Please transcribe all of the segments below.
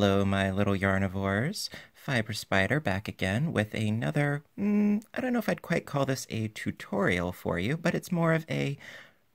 Hello, my little yarnivores. Fiber Spider back again with another, I don't know if I'd quite call this a tutorial for you, but it's more of a,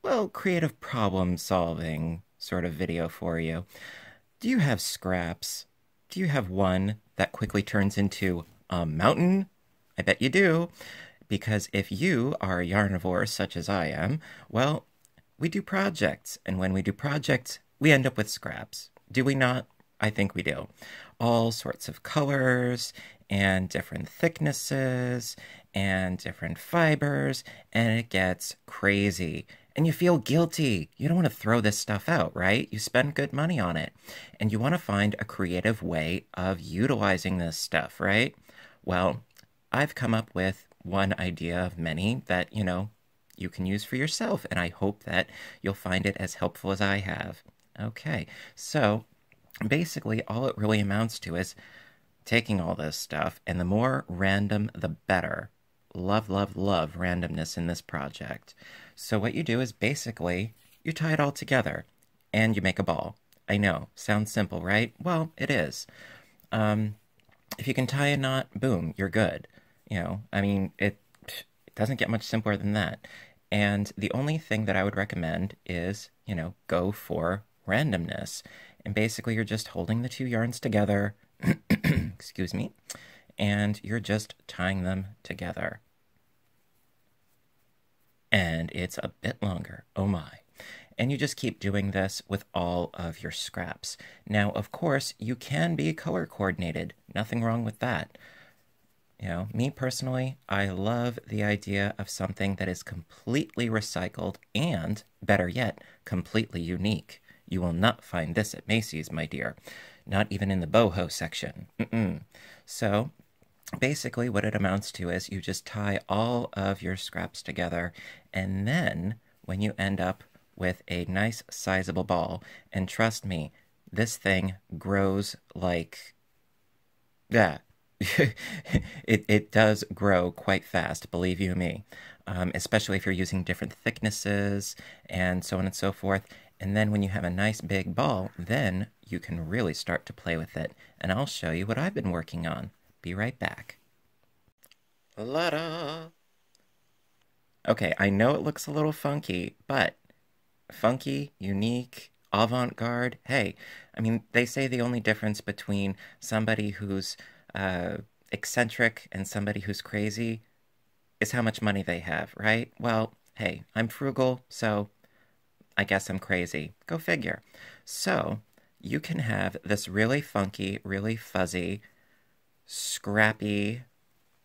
well, creative problem solving sort of video for you. Do you have scraps? Do you have one that quickly turns into a mountain? I bet you do. Because if you are a yarnivore such as I am, well, we do projects. And when we do projects, we end up with scraps. Do we not? I think we do. All sorts of colors and different thicknesses and different fibers, and it gets crazy. And you feel guilty. You don't want to throw this stuff out, right? You spend good money on it. And you want to find a creative way of utilizing this stuff, right? Well, I've come up with one idea of many that, you can use for yourself, and I hope that you'll find it as helpful as I have. Okay, so basically all it really amounts to is taking all this stuff, and the more random, the better. Love, love, love randomness in this project. So what you do is basically you tie it all together, and you make a ball. I know, sounds simple, right? Well, it is. If you can tie a knot, boom, you're good. It doesn't get much simpler than that. And the only thing that I would recommend is, go for randomness. And basically you're just holding the two yarns together, excuse me, and you're just tying them together. And it's a bit longer, oh my. And you just keep doing this with all of your scraps. Now, of course, you can be color coordinated. Nothing wrong with that. Me personally, I love the idea of something that is completely recycled and, better yet, completely unique. You will not find this at Macy's, my dear. Not even in the boho section. So, basically what it amounts to is you just tie all of your scraps together, and then when you end up with a nice sizable ball, and trust me, this thing grows like... yeah. It does grow quite fast, believe you me, especially if you're using different thicknesses and so on and so forth. And then when you have a nice big ball, then you can really start to play with it. And I'll show you what I've been working on. Be right back. La-da! Okay, I know it looks a little funky, but funky, unique, avant-garde, hey, they say the only difference between somebody who's eccentric and somebody who's crazy is how much money they have, right? Well, hey, I'm frugal, so I guess I'm crazy. Go figure. So, you can have this really funky, really fuzzy, scrappy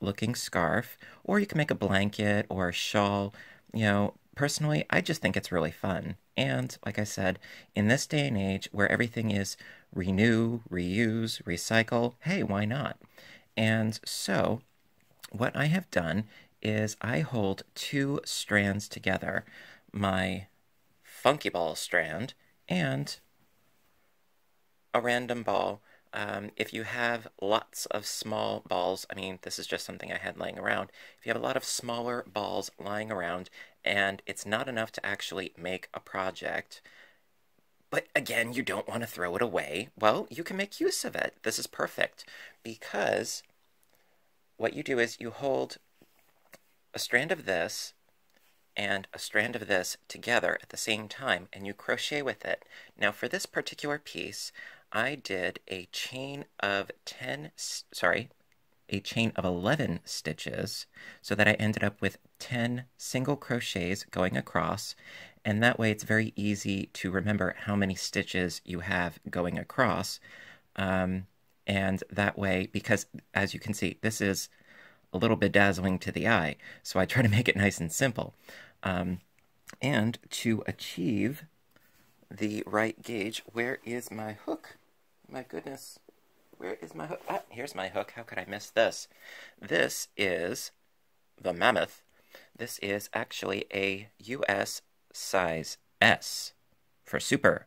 looking scarf, or you can make a blanket or a shawl. Personally, I just think it's really fun. And, like I said, in this day and age where everything is renew, reuse, recycle, hey, why not? And so, what I have done is I hold two strands together. My funky ball strand and a random ball. If you have lots of small balls, this is just something I had laying around. If you have a lot of smaller balls lying around and it's not enough to actually make a project, but again, you don't want to throw it away, well, you can make use of it. This is perfect because what you do is you hold a strand of this and a strand of this together at the same time, and you crochet with it. Now, for this particular piece, I did a chain of 11 stitches so that I ended up with 10 single crochets going across, and that way it's very easy to remember how many stitches you have going across. And that way, because as you can see, this is a little bedazzling to the eye, so I try to make it nice and simple. And to achieve the right gauge, where is my hook? My goodness, where is my hook? Ah, here's my hook. How could I miss this? This is the Mammoth. This is actually a US size S for super.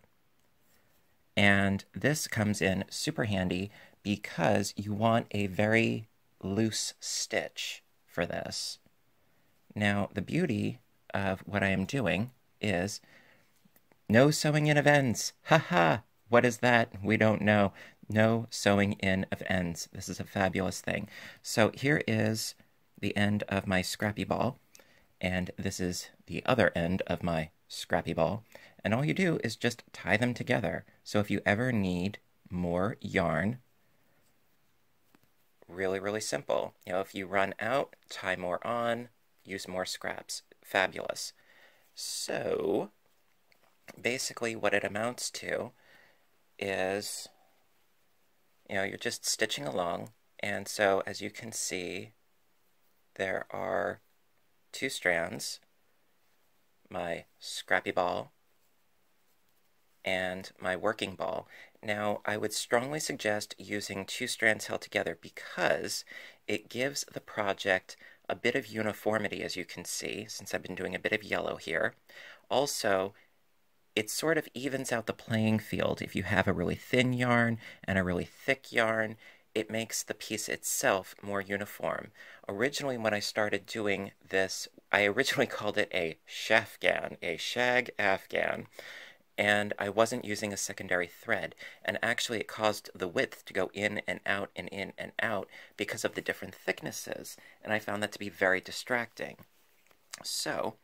And this comes in super handy because you want a very loose stitch for this. Now, the beauty of what I am doing is no sewing in events. Ha ha! What is that? We don't know. No sewing in of ends. This is a fabulous thing. So here is the end of my scrappy ball, and this is the other end of my scrappy ball. And all you do is just tie them together. So if you ever need more yarn, really, really simple. You know, if you run out, tie more on, use more scraps. Fabulous. So basically what it amounts to is, you know, you're just stitching along. And so as you can see, there are 2 strands, my scrappy ball and my working ball. Now, I would strongly suggest using 2 strands held together because it gives the project a bit of uniformity, as you can see, since I've been doing a bit of yellow here. Also, it sort of evens out the playing field. If you have a really thin yarn and a really thick yarn, it makes the piece itself more uniform. Originally, when I started doing this, I originally called it a shafgan, a shag afghan, and I wasn't using a secondary thread, and actually it caused the width to go in and out and in and out because of the different thicknesses, and I found that to be very distracting. So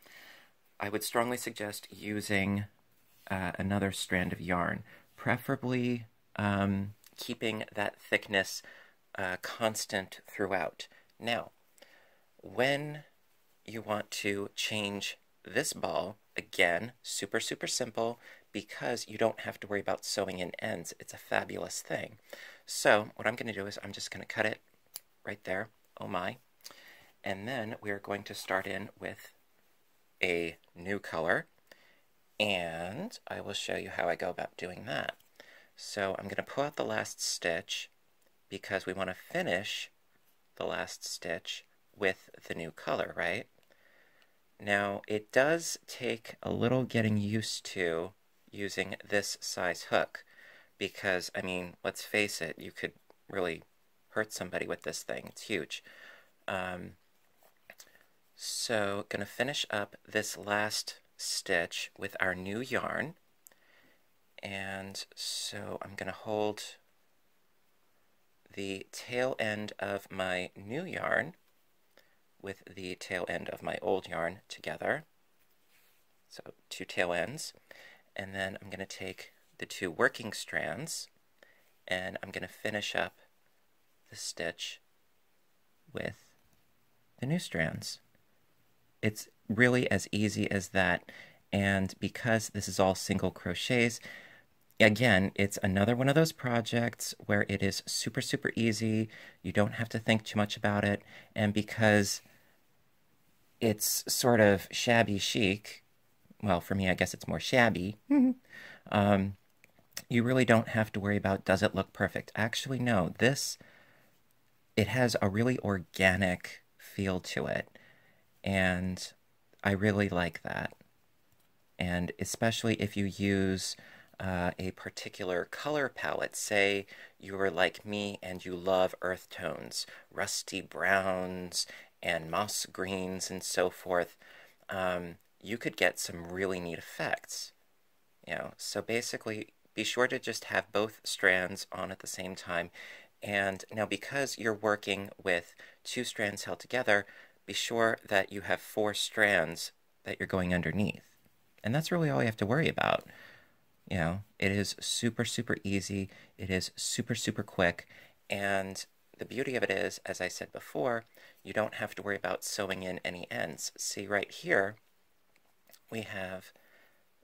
I would strongly suggest using another strand of yarn, preferably keeping that thickness constant throughout. Now, when you want to change this ball, again, super, super simple, because you don't have to worry about sewing in ends. It's a fabulous thing. So what I'm going to do is I'm just going to cut it right there. Oh my. And then we're going to start in with a new color, and I will show you how I go about doing that. So I'm going to pull out the last stitch because we want to finish the last stitch with the new color, right? Now, it does take a little getting used to using this size hook because, I mean, let's face it, you could really hurt somebody with this thing. It's huge. So, going to finish up this last stitch with our new yarn. And so I'm going to hold the tail end of my new yarn with the tail end of my old yarn together. So 2 tail ends. And then I'm going to take the 2 working strands and I'm going to finish up the stitch with the new strands. It's really as easy as that. And because this is all single crochets, again, it's another one of those projects where it is super, super easy. You don't have to think too much about it. And because it's sort of shabby chic, well, for me, I guess it's more shabby, you really don't have to worry about, does it look perfect? Actually, no. It has a really organic feel to it. And I really like that. And especially if you use a particular color palette. Say you're like me and you love earth tones, rusty browns and moss greens and so forth. You could get some really neat effects. So basically, be sure to just have both strands on at the same time. And now because you're working with 2 strands held together, be sure that you have 4 strands that you're going underneath. And that's really all you have to worry about. It is super, super easy. It is super, super quick. And the beauty of it is, as I said before, you don't have to worry about sewing in any ends. See right here, we have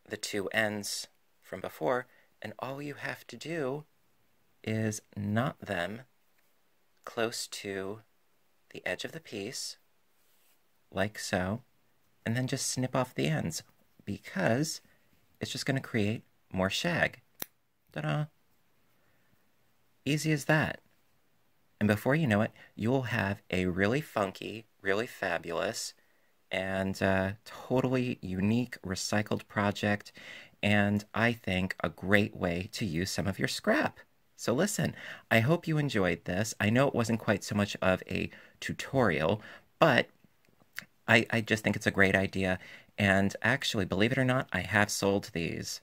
the 2 ends from before, and all you have to do is knot them close to the edge of the piece, like so, and then just snip off the ends, because it's just going to create more shag. Ta-da! Easy as that. And before you know it, you will have a really funky, really fabulous, and totally unique recycled project, and I think a great way to use some of your scrap. So listen, I hope you enjoyed this. I know it wasn't quite so much of a tutorial, but I just think it's a great idea. And actually, believe it or not, I have sold these.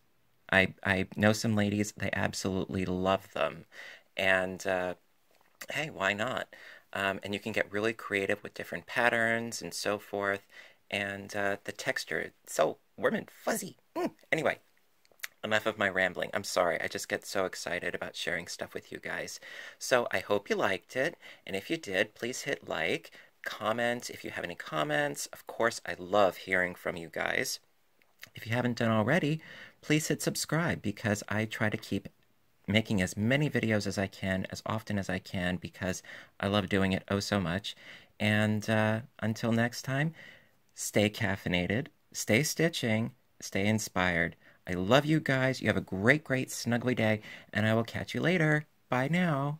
I know some ladies, they absolutely love them. And hey, why not? And you can get really creative with different patterns and so forth. And the texture, it's so warm and fuzzy. Anyway, enough of my rambling. I'm sorry, I just get so excited about sharing stuff with you guys. So I hope you liked it, and if you did, please hit like, comment if you have any comments. Of course, I love hearing from you guys. If you haven't done already, please hit subscribe because I try to keep making as many videos as I can, as often as I can, because I love doing it oh so much. And until next time, stay caffeinated, stay stitching, stay inspired. I love you guys. You have a great, great, snuggly day, and I will catch you later. Bye now.